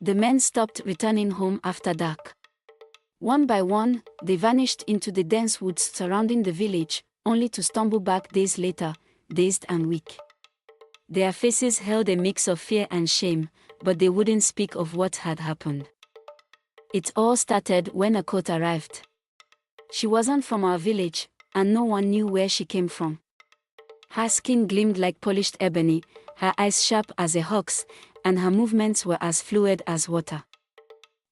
The men stopped returning home after dark. One by one, they vanished into the dense woods surrounding the village, only to stumble back days later, dazed and weak. Their faces held a mix of fear and shame, but they wouldn't speak of what had happened. It all started when Akoth arrived. She wasn't from our village, and no one knew where she came from. Her skin gleamed like polished ebony, her eyes sharp as a hawk's, and her movements were as fluid as water.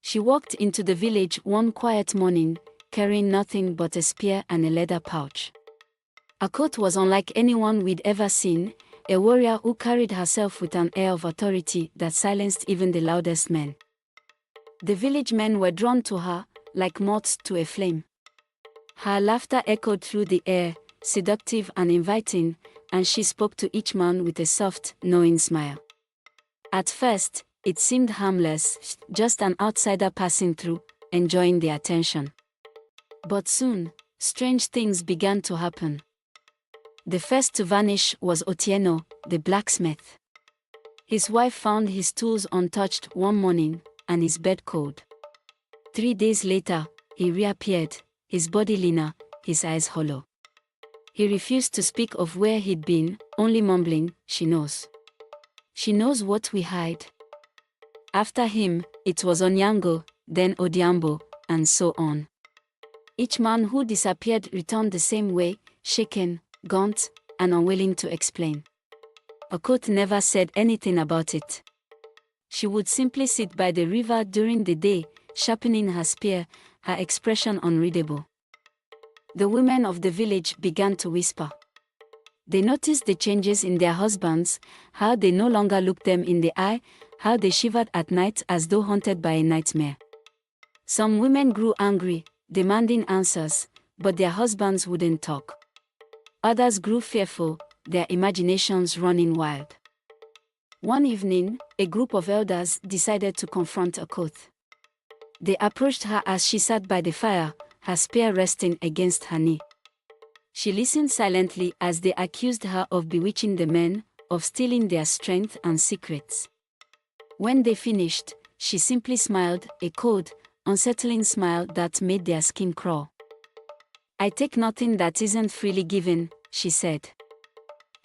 She walked into the village one quiet morning, carrying nothing but a spear and a leather pouch. Akoth was unlike anyone we'd ever seen, a warrior who carried herself with an air of authority that silenced even the loudest men. The village men were drawn to her, like moths to a flame. Her laughter echoed through the air, seductive and inviting, and she spoke to each man with a soft, knowing smile. At first, it seemed harmless, just an outsider passing through, enjoying the attention. But soon, strange things began to happen. The first to vanish was Otieno, the blacksmith. His wife found his tools untouched one morning, and his bed cold. 3 days later, he reappeared, his body leaner, his eyes hollow. He refused to speak of where he'd been, only mumbling, "She knows. She knows what we hide." After him, it was Onyango, then Odiambo, and so on. Each man who disappeared returned the same way, shaken, gaunt, and unwilling to explain. Akoth never said anything about it. She would simply sit by the river during the day, sharpening her spear, her expression unreadable. The women of the village began to whisper. They noticed the changes in their husbands, how they no longer looked them in the eye, how they shivered at night as though haunted by a nightmare. Some women grew angry, demanding answers, but their husbands wouldn't talk. Others grew fearful, their imaginations running wild. One evening, a group of elders decided to confront Akoth. They approached her as she sat by the fire, her spear resting against her knee. She listened silently as they accused her of bewitching the men, of stealing their strength and secrets. When they finished, she simply smiled, a cold, unsettling smile that made their skin crawl. "I take nothing that isn't freely given," she said.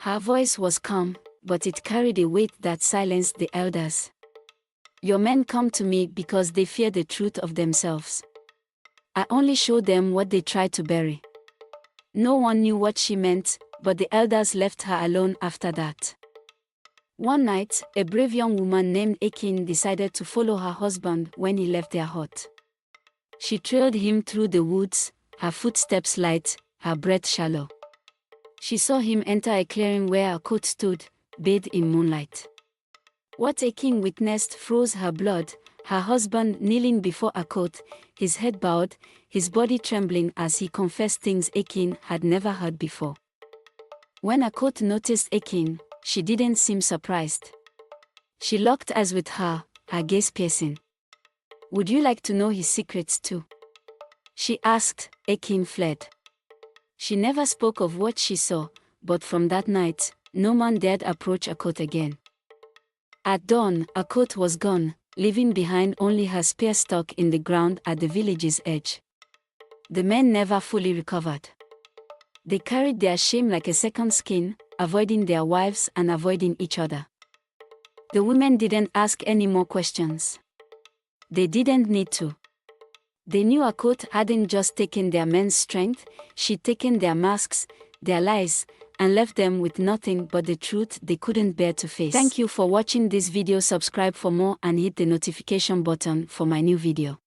Her voice was calm, but it carried a weight that silenced the elders. "Your men come to me because they fear the truth of themselves. I only show them what they try to bury." No one knew what she meant, but the elders left her alone after that. One night, a brave young woman named Akin decided to follow her husband when he left their hut. She trailed him through the woods, her footsteps light, her breath shallow. She saw him enter a clearing where Akoth stood, bathed in moonlight. What Akin witnessed froze her blood, her husband kneeling before Akoth, his head bowed, his body trembling as he confessed things Akin had never heard before. When Akoth noticed Akin, she didn't seem surprised. She locked eyes with her, her gaze piercing. "Would you like to know his secrets too?" she asked. Akin fled. She never spoke of what she saw, but from that night, no man dared approach Akoth again. At dawn, Akoth was gone, leaving behind only her spear stuck in the ground at the village's edge. The men never fully recovered. They carried their shame like a second skin, avoiding their wives and avoiding each other. The women didn't ask any more questions. They didn't need to. They knew Akoth hadn't just taken their men's strength, she'd taken their masks, their lies, and left them with nothing but the truth they couldn't bear to face. Thank you for watching this video. Subscribe for more and hit the notification button for my new video.